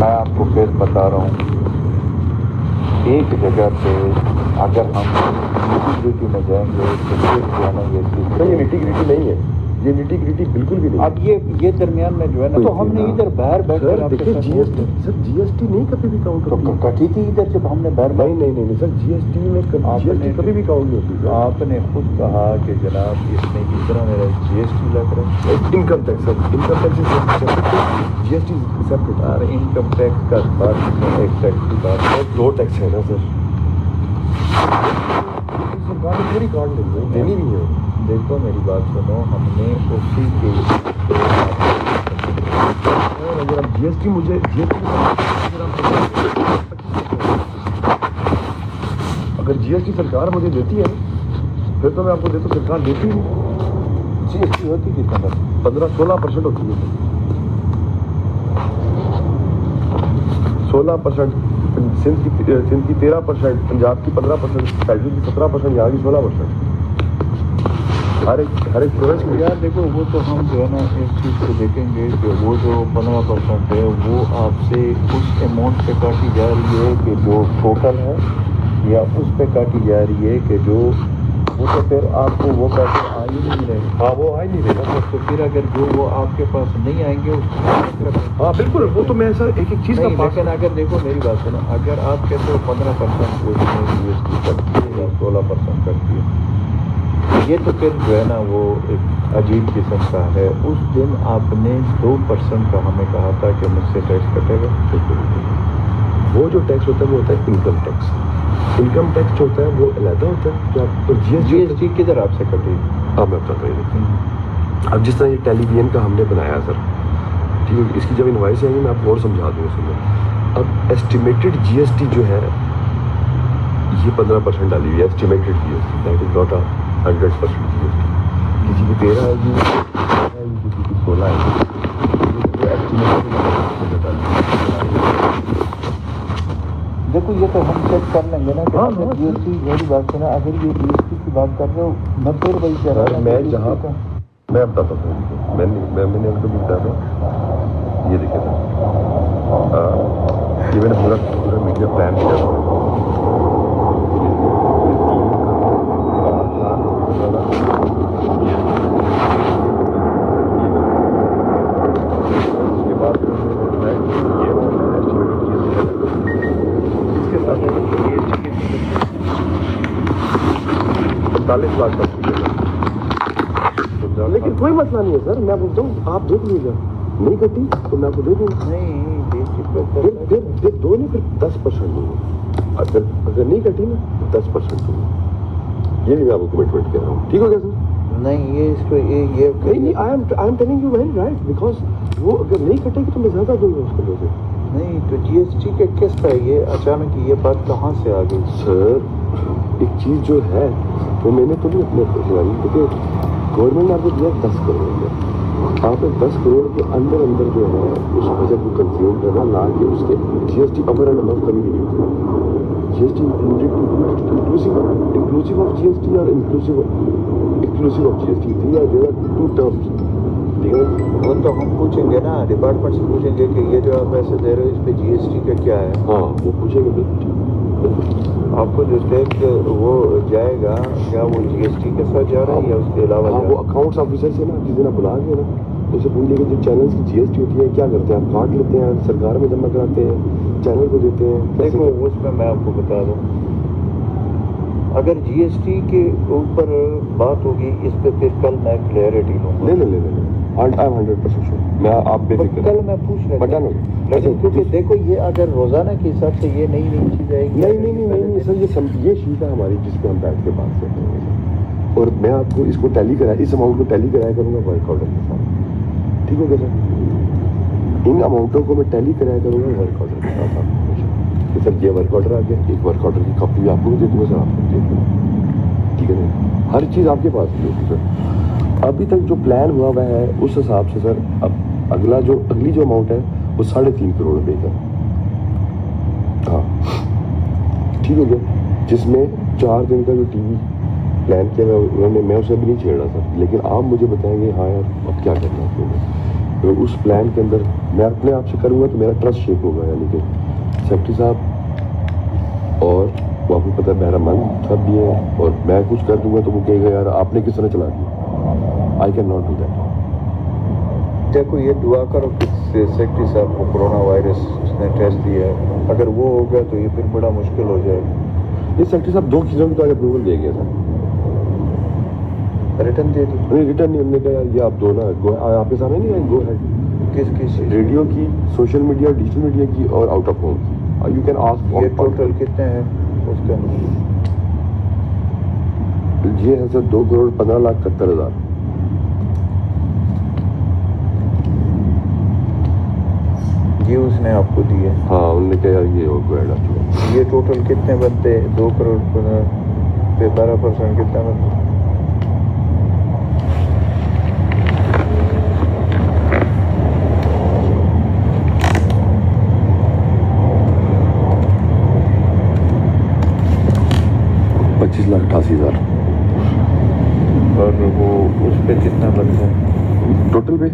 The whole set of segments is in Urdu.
میں آپ کو پھر بتا رہا ہوں، ایک جگہ پہ اگر ہم انٹیگریٹی میں جائیں گے تو پھر جو ہے نا یہ چیز یہ انٹیگریٹی نہیں ہے، یہ انٹیگریٹی بالکل بھی نہیں۔ اب یہ درمیان میں جو ہے نا، تو ہم نے ادھر باہر بیٹھ کر دیکھیے جی ایس ٹی، سر جی ایس ٹی نہیں کبھی بھی کاؤنٹ ہوتی، کٹی تھی ادھر جب ہم نے باہر نہیں سر، جی ایس ٹی میں جی ایس ٹی کبھی بھی کاؤنٹ نہیں ہوتی۔ آپ نے خود کہا کہ جناب اس میں اس طرح میرا جی ایس ٹی لگ رہا ہے، انکم ٹیکس، سر income tax G S T separate. اور انکم ٹیکس کا بات ایک ٹیکس کی بات ہے، دو ٹیکس ہے نا سر، سرکار نے پوری کارڈ دینی بھی ہے۔ دیکھو میری بات سنو، ہم نے اسی کے اگر آپ جی ایس ٹی مجھے جی ایس ٹی اگر جی ایس ٹی سرکار مجھے دیتی ہے پھر تو میں آپ کو دیتا ہوں، سرکار دیتی ہے جی ایس ٹی ہوتی کتنا؟ 15-16% ہوتی ہے، 16%، سندھ کی 13%، پنجاب کی 15%، کیجول کی 17%، یہاں کی 16%۔ ہر ایک پروینس کی یار دیکھو، وہ تو ہم جو ہے نا اس چیز کو دیکھیں گے کہ وہ جو 15% ہے وہ آپ سے اس اماؤنٹ پہ کاٹی جا رہی ہے کہ جو ٹوٹل ہے، یا اس پہ کاٹی جا رہی ہے کہ جو وہ تو پھر آپ کو وہ پیسے آ ہی نہیں رہے۔ ہاں وہ آ ہی نہیں رہے گا، تو پھر اگر جو وہ آپ کے پاس نہیں آئیں گے اس کو ہاں بالکل، وہ تو میں سر ایک چیز کا نہیں، لیکن اگر دیکھو میری بات سنو، اگر آپ کہتے ہو 15% اس میں جی ایس ٹی کٹتی ہے یا 16% کٹتی ہے، یہ تو پھر جو ہے نا وہ ایک عجیب قسم کا ہے۔ اس دن آپ نے 2% کا ہمیں کہا تھا کہ مجھ سے ٹیکس کٹے گا۔ وہ جو ٹیکس ہوتا ہے وہ ہوتا ہے انکم ٹیکس۔ انکم ٹیکس جو ہوتا ہے وہ علیحدہ ہوتا ہے، جو آپ جی ایس ٹی کدھر آپ سے کٹے گی؟ اب میں بتاتا ہوں، اب جس طرح یہ ٹیلی ویژن کا ہم نے بنایا سر، ٹھیک ہے، اس کی جب انوائس آئیں گی میں آپ کو اور سمجھا دوں اس میں۔ اب ایسٹیمیٹڈ جی ایس ٹی جو ہے یہ 15% ڈالی ہوئی ہے، estimated G S T, that is not 100% G S T. کسی کی 13 آئے گی، کسی کی 16 آئے گی، دیکھو یہ تو ہم چیک کر لیں گے نا کہ اگر جی ایس ٹی، میری بات سنا، اگر یہ جی ایس ٹی کی بات کر رہے ہو، میں پھر وہی کہہ رہا ہوں، میں جہاں میں بتاتا ہوں، میں نے ان کو بھی بتایا تھا، یہ دیکھے تھا، یہ میں نے پورا میڈیا پلان کیا تھا۔ لیکن کوئی مسئلہ نہیں ہے سر، میں بولتا ہوں آپ دیکھ لیجیے، نہیں کٹی تو میں آپ کو دے دوں گا۔ نہیں پھر دو نہیں، پھر 10% دوں گا، اگر نہیں کٹی نا 10% دوں گا، یہ بھی میں آپ کو کمٹمنٹ کہہ رہا ہوں، ٹھیک ہو گیا سر؟ نہیں، یہ اس کو یہ نہیں، I am telling you very right, because وہ اگر نہیں کٹے گی تو میں زیادہ دوں گا اس کو۔ نہیں تو جی ایس ٹی کے کس پہ یہ اچانک یہ بات کہاں سے آ گئی؟ سر ایک چیز جو ہے وہ میں نے تو نہیں اپنے پروفیشنل، کیونکہ گورنمنٹ نے آپ کو دیا 10 کروڑ روپیہ، آپ نے 10 کروڑ کے اندر جو ہے اس بجٹ کو کنزیوم کرنا، نہ کہ اس کے G S T over and above کبھی نہیں ہوتی۔ G S T inclusive of G S T اور inclusive of G S T, they are two terms, ٹھیک ہے۔ وہ تو ہم پوچھیں گے نا، ڈپارٹمنٹ سے پوچھیں گے کہ یہ جو آپ پیسے دے رہے ہو اس پہ جی ایس ٹی کا کیا ہے؟ ہاں وہ پوچھیں گے، بالکل آپ کو جو ٹیکس وہ جائے گا کیا وہ جی ایس ٹی کے ساتھ جا رہا ہے یا اس کے علاوہ؟ ہاں وہ اکاؤنٹس آفیسر سے نا کسی دن بلا کے نا اسے پوچھ لیں کہ جو چینلز کی جی ایس ٹی ہوتی ہے کیا کرتے ہیں آپ؟ کاٹ لیتے ہیں، سرکار میں جمع کراتے ہیں، چینل کو دیتے ہیں؟ دیکھو اس میں آپ کو بتا دوں، اگر جی ایس ٹی کے اوپر بات ہوگی اس پہ پھر کل میں کلیئرٹی لوں گا۔ نہیں، آئی ایم 100% شیور، میں آپ بے فکر، کل میں پوچھ لیتا ہوں، لیکن کیونکہ دیکھو یہ اگر روزانہ کے حساب سے یہ نئی چیز آئے گی۔ نہیں سر، یہ شیٹ ہے ہماری جس پہ ہم بیٹھ کے بات کرتے ہیں، اور میں آپ کو اس کو ٹیلی کرایا، اس اماؤنٹ کو ٹیلی کرایا کروں گا ورک آرڈر کے ساتھ، ٹھیک ہو گیا سر؟ ان اماؤنٹوں کو میں ٹیلی کرایا کروں گا ورک آرڈر کے ساتھ آپ کو، کہ سر یہ ورک آرڈر آ گیا، ایک ورک آرڈر کی کاپی بھی آپ کو بھی دے دوں گا سر، آپ کو دے دوں گا، ٹھیک ہے نا؟ ہر چیز آپ کے پاس ہوگی سر۔ ابھی تک جو پلان ہوا ہوا ہے اس حساب سے سر، اب اگلی جو اماؤنٹ ہے وہ 3.5 کروڑ روپے کا، ہاں ٹھیک ہو گیا، جس میں 4 دن کا جو ٹی وی پلان کیا میں اسے ابھی نہیں چھیڑ رہا تھا، لیکن آپ مجھے بتائیں گے ہاں یار اب کیا کرنا ہے، تو اس پلان کے اندر میں اپنے آپ سے کروں گا تو میرا ٹرسٹ شیک ہوگا. یعنی کہ سیکرٹری صاحب اور وہ آپ کو پتہ ہے بہرا مند سب بھی ہے, اور میں کچھ کر دوں گا تو وہ کہے گا یار آپ نے کس طرح چلا دیا. I can not do that. دیکھو یہ دعا کرو کہ سیکرٹری صاحب کو کرونا وائرس اس نے ٹیسٹ دیا ہے, اگر وہ ہو گیا تو یہ پھر بڑا مشکل ہو جائے گا. یہ سیکرٹری صاحب 2 چیزوں کا اپروول دے گیا تھا. ریٹرن دے دی؟ نہیں ریٹرن نہیں, ہم نے کہا یار یہ آپ دو نا آپ کے سامنے نہیں آئے گو ہیڈ. کس چیز؟ ریڈیو کی, سوشل میڈیا, ڈیجیٹل میڈیا کی اور آؤٹ آف ہوم کی. You can ask. یہ ٹوٹل کتنے ہیں اس کا؟ یہ ہے سر 2,15,71,000. یہ اس نے آپ کو دیے؟ ہاں انہوں نے کہا یار یہ اور گوئڈ آ چکا. یہ ٹوٹل کتنے بنتے؟ 2 کروڑ پہ 12% کتنا بنتا؟ $25,88,000. اور وہ اس پہ کتنا بنتا ہے ٹوٹل پہ؟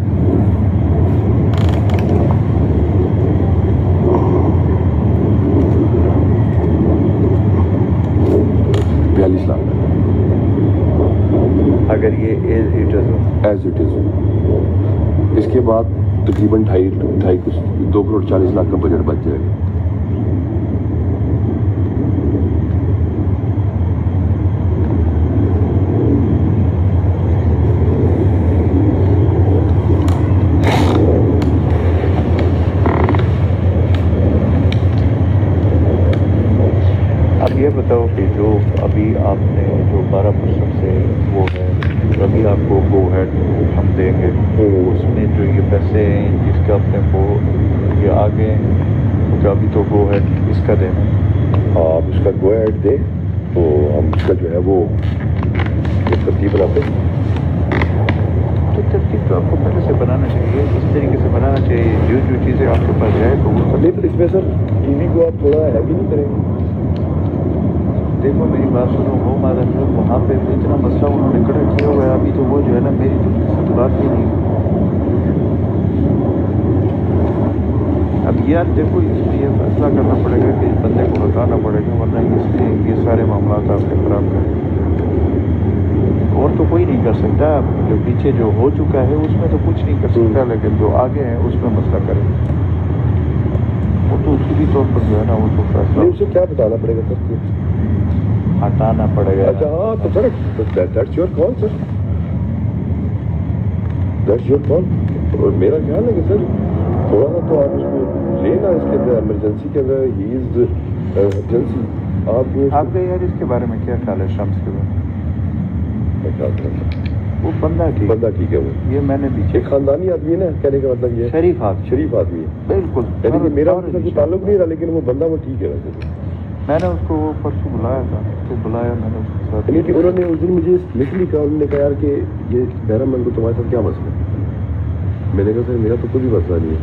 $42 لاکھ. اگر یہ ایز اٹ از. اس کے بعد تقریباً 2,40,00,000 کا بجٹ بچ جائے گا. یہ بتاؤ کہ جو ابھی آپ نے جو 12% سے وہ ہے ابھی آپ کو گو ہیڈ ہم دیں گے, اس میں جو یہ پیسے ہیں جس کا اپنے کو یہ آگے کیونکہ ابھی تو گو ہیڈ اس کا دینا. آپ اس کا گو ہیڈ دیں تو ہم اس کا جو ہے وہ ترتیب بناتے ہیں. تو ترتیب تو آپ کو پہلے سے بنانا چاہیے, اس طریقے سے بنانا چاہیے جو چیزیں آپ کے پاس جائے تو وہ نہیں. تو اس میں سر ٹی وی کو آپ تھوڑا ہیوی نہیں کریں گے. دیکھو میری بات سنو, وہ مادر وہاں پہ اتنا مسئلہ انہوں نے کھڑا کیا ہوا ہے, ابھی تو وہ جو ہے نا میری تو بات ہی نہیں. اب یار دیکھو اس میں یہ فیصلہ کرنا پڑے گا کہ اس بندے کو ہٹانا پڑے گا, ورنہ اس نے یہ سارے معاملات آپ کے خراب کر اور تو کوئی نہیں کر سکتا. جو پیچھے جو ہو چکا ہے اس میں تو کچھ نہیں کر سکتا, لیکن جو آگے ہیں اس میں مسئلہ کرے وہ تو اصولی طور پر جو ہے نا وہ تو فیصلہ اسے کیا بتانا پڑے گا سر؟ ہٹانا پڑے گا. اچھا ہاں تو sir that's your call sir, that's your call. اور میرا خیال ہے کہ سر تھوڑا سا تو آپ اس کو لینا, اس کے اندر ایمرجنسی کے اندر ہی از ایمرجنسی. آپ کا یار اس کے بارے میں کیا خیال ہے شمس کے بارے میں؟ وہ بندہ ٹھیک ہے. وہ یہ میں نے بھی ایک خاندانی آدمی ہے نا, کہنے کا مطلب یہ شریف آدمی ہے بالکل. یعنی کہ میرا اس سے کوئی تعلق نہیں رہا, لیکن وہ بندہ وہ ٹھیک ہے. ویسے میں نے اس کو وہ پرسوں بلایا تھا, تو بلایا میں نے اس کے ساتھ. یعنی کہ انہوں نے اس دن مجھے لٹرلی کہا, انہوں نے کہا یار کہ یہ بہرا من کو تمہارے ساتھ کیا مسئلہ ہے. میں نے کہا سر میرا تو کوئی بھی مسئلہ نہیں ہے.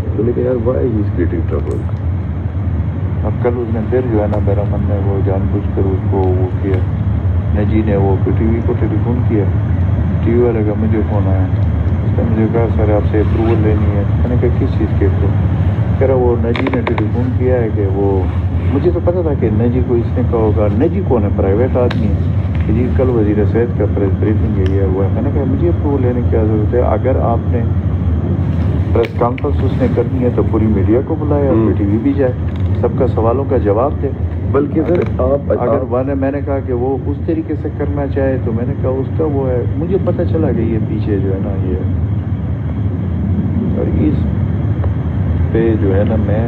انہوں نے کہا یار why he is creating trouble. اب کل اس نے پھر جو ہے نا بہرا من نے وہ جان بوجھ کر اس کو وہ کیا, نجی نے وہ ٹی وی کو ٹیلی فون کیا, ٹی وی والے کا مجھے فون آیا, اس نے مجھے کہا سر آپ سے اپروول لینی ہے. میں نے کہا کس چیز کے اپروول؟ کہہ رہا وہ نجی نے ٹیلی فون کیا ہے کہ وہ, مجھے تو پتا تھا کہ نجی کو اس نے کہا ہوگا. نجی کون ہے؟ پرائیویٹ آدمی ہے کہ جی کل وزیر صحت کا پریس بریفنگ ہے یہ ہوا ہے. میں نے کہا مجھے اپروول لینے کی کیا ضرورت ہے؟ اگر آپ نے پریس کانفرنس اس نے کرنی ہے تو پوری میڈیا کو بلائے, اور ٹی وی بھی جائے, سب کا سوالوں کا جواب دے. بلکہ سر اگر میں نے کہا کہ وہ اس طریقے سے کرنا چاہے تو میں نے کہا اس کا وہ ہے. مجھے پتہ چلا کہ یہ پیچھے جو ہے نا یہ, اور اس پہ جو ہے نا میں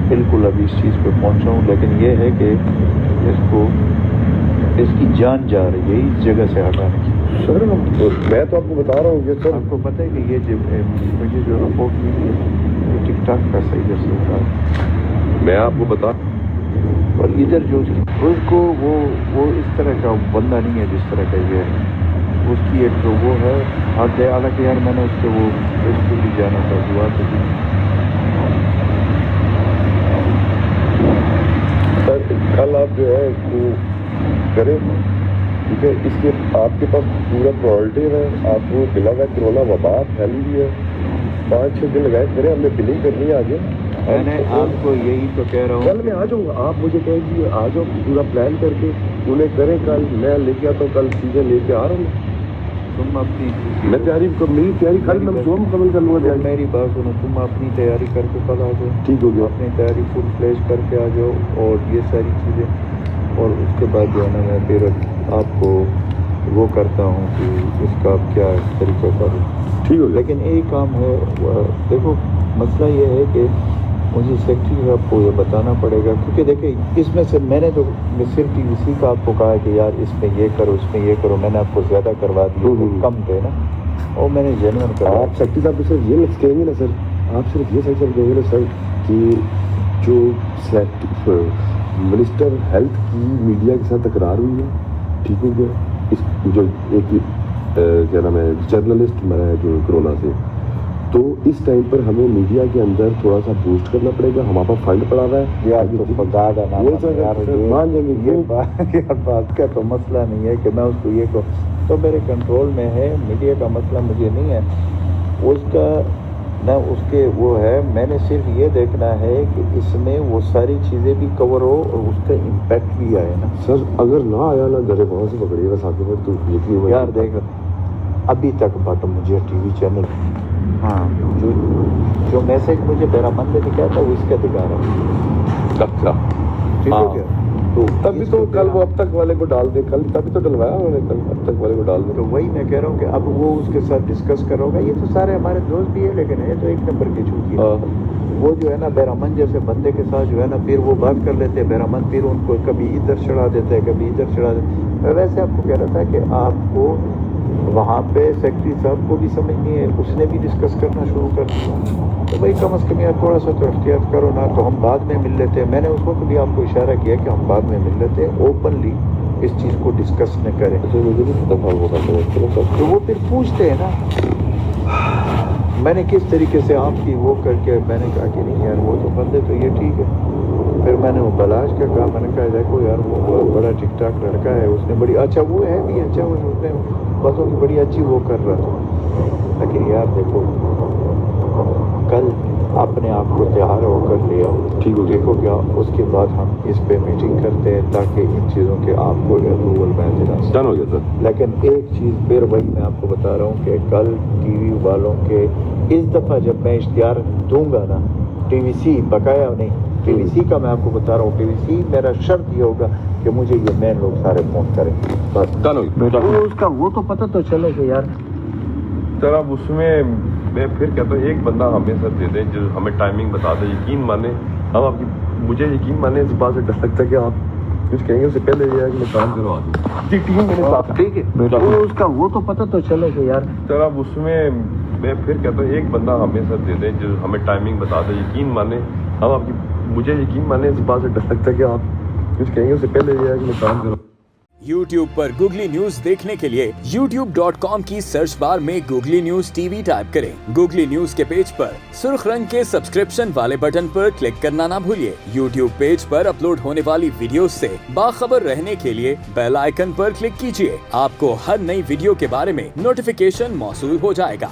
بالکل ابھی اس چیز پہ پہنچا ہوں, لیکن یہ ہے کہ اس کی جان جا رہی ہے اس جگہ سے ہٹانے کی. سر میں تو آپ کو بتا رہا ہوں یہ سر, آپ کو پتہ ہے کہ یہ مجھے جو رپورٹ ملی ہے یہ ٹک ٹاک کا صحیح جیسے ہوتا ہے. میں آپ کو بتا, اور ادھر جو اس کو وہ اس طرح کا بندہ نہیں ہے جس طرح کا یہ ہے. اس کی ایک تو وہ ہے حد ہے, حالانکہ یار میں نے اس سے وہ اس کو بھی جانا تھا, دعا تو دی. سر کل آپ جو ہے اس کو کریں ٹھیک ہے. اس کے آپ کے پاس پورا پروڈکٹ ہے, آپ کو ملا ہوا ہے, کرونا وبا پھیلی ہوئی ہے, 5-6 دن لگائے کریں, ہم نے بلنگ کرنی ہے آگے. میں نے آپ کو یہی تو کہہ رہا کل ہوں. میں آ جاؤں گا, آپ مجھے کہیں گے آ جاؤ, پورا پلان کر کے انہیں کریں. کل میں لے کے آتا ہوں, کل چیزیں لے کے آ رہا ہوں. تم اپنی میں میری تیاری کل میں صبح مکمل کر لوں گا. میری بات سنو, تم اپنی تیاری کر کے کل آ جاؤ. ٹھیک ہو گیا. اپنی تیاری فل فلیش کر کے آ جاؤ, اور یہ ساری چیزیں, اور اس کے بعد جو ہے نا میں پھر آپ کو وہ کرتا ہوں کہ اس کا کیا طریقہ کروں. ٹھیک ہو گیا. لیکن ایک کام ہے, دیکھو مسئلہ یہ ہے کہ مجھے سیکٹری صاحب کو یہ بتانا پڑے گا, کیونکہ دیکھیں اس میں سے میں نے تو صرف ٹی وی سی کا آپ کو کہا کہ یار اس میں یہ کرو, اس میں یہ کرو. میں نے آپ کو زیادہ کروا دیا, کم تھے نا, اور میں نے جینون کرا. آپ سیکٹری صاحب صرف یہ لفظ کہیں گے نا سر, آپ صرف یہ سچ کہیں گے نا سر کہ جو منسٹر ہیلتھ کی میڈیا کے ساتھ تکرار ہوئی ہے, ٹھیک ہو گیا. اس جو ایک کیا نام ہے جرنلسٹ مرا ہے جو کرونا سے, تو اس ٹائم پر ہمیں میڈیا کے اندر تھوڑا سا بوسٹ کرنا پڑے گا. ہمارے پاس فنڈ پڑا ہوا ہے یار, تو خدا کا نام مان جائیں گے. یہ بات کا تو مسئلہ نہیں ہے کہ میں اس کو یہ کہوں, تو میرے کنٹرول میں ہے. میڈیا کا مسئلہ مجھے نہیں ہے, اس کا نہ اس کے وہ ہے. میں نے صرف یہ دیکھنا ہے کہ اس میں وہ ساری چیزیں بھی کور ہو اور اس کا امپیکٹ بھی آئے نا. سر اگر نہ آیا نا گھرے بہت سے پکڑیے گا ساتھ میں, تو یقین ہو یار دیکھ, ابھی تک بٹ مجھے ٹی وی چینل جو میسج مجھے میرا من نے دکھایا تھا وہ اس کا دکھا رہا. اچھا ٹھیک ہے کیا, تو تبھی تو کل وہ اب تک والے کو ڈال دیں, کل تبھی تو ڈلوایا انہوں نے, کل اب تک والے کو ڈال دیں. تو وہی میں کہہ رہا ہوں کہ اب وہ اس کے ساتھ ڈسکس کرو گا. یہ تو سارے ہمارے دوست بھی ہے, لیکن یہ تو ایک نمبر کی چھوٹی ہے. وہ جو ہے نا بیرامن جیسے بندے کے ساتھ جو ہے نا پھر وہ بات کر لیتے ہیں. بیرامن پھر ان کو کبھی ادھر چڑھا دیتے ہیں, کبھی ادھر چڑھا دیتے. میں ویسے آپ کو کہہ رہا تھا کہ آپ کو وہاں پہ سیکٹری صاحب کو بھی سمجھنی ہے, اس نے بھی ڈسکس کرنا شروع کر دیا. تو بھائی کم از کم یار تھوڑا سا تو احتیاط کرو نا, تو ہم بعد میں مل لیتے ہیں. میں نے اس وقت بھی آپ کو اشارہ کیا کہ ہم بعد میں مل لیتے ہیں, اوپنلی اس چیز کو ڈسکس نہ کریں. تو وہ پھر پوچھتے ہیں نا, میں نے کس طریقے سے آپ کی وہ کر کے میں نے کہا کہ نہیں یار وہ تو بندے تو یہ ٹھیک ہے. پھر میں نے وہ بلاش کا کہا, میں نے کہا دیکھو یار وہ بڑا ٹک ٹاک لڑکا ہے, اس نے بڑی اچھا وہ ہے بھی اچھا, اس نے بسوں کی بڑی اچھی وہ کر رہا تھا. لیکن یار دیکھو کل اپنے آپ کو تیار ہو کر لے آؤ, ٹھیک ہو, دیکھو کیا اس کے بعد ہم اس پہ میٹنگ کرتے ہیں تاکہ ان چیزوں کے آپ کو اپروول میں دلا ڈن ہو گیا سر. لیکن ایک چیز پھر وہی میں آپ کو بتا رہا ہوں کہ کل ٹی وی والوں کے اس دفعہ جب میں اشتہار دوں گا نا, ٹی وی سی بقایا نہیں, ٹی وی سی کا میں آپ کو بتا رہا ہوں, ٹی وی سی میرا شرط یہ ہوگا کہ مجھے یہ مین لوگ سارے فون کریں. بس ڈن ہو گیا. اس کا وہ تو پتہ تو چلے کہ یار سر اب اس میں پھر کہتا ہوں ایک بندہ ہمیں سر دے دیں جو ہمیں ٹائمنگ بتا دے, یقین مانیں. ہم آپ کی مجھے یقین مانیں اس بات سے ڈر لگتا ہے کہ آپ کچھ کہیں گے, اس سے پہلے یہ ہے کہ میں کام کروا دوں. جی ٹیم میرے ساتھ, ٹھیک ہے. اس کا وہ تو پتہ تو چلے کہ یار سر اب اس میں پھر کہتا ہوں ایک بندہ ہمیں سر دے دیں جو ہمیں ٹائمنگ بتا دے, یقین مانیں. ہم آپ کی مجھے یقین مانیں اس بات سے ڈر لگتا ہے کہ آپ کچھ کہیں گے, اس سے پہلے یہ ہے کہ میں کام کروا. YouTube پر گوگلی نیوز دیکھنے کے لیے youtube.com کی سرچ بار میں googly news T V type کریں. گوگلی نیوز کے پیج پر سرخ رنگ کے سبسکرپشن والے بٹن پر کلک کرنا نہ بھولیے. YouTube پیج پر اپلوڈ ہونے والی ویڈیوز سے باخبر رہنے کے لیے بیل آئیکن پر کلک کیجیے. آپ کو ہر نئی ویڈیو کے بارے میں نوٹیفیکیشن موصول ہو جائے گا.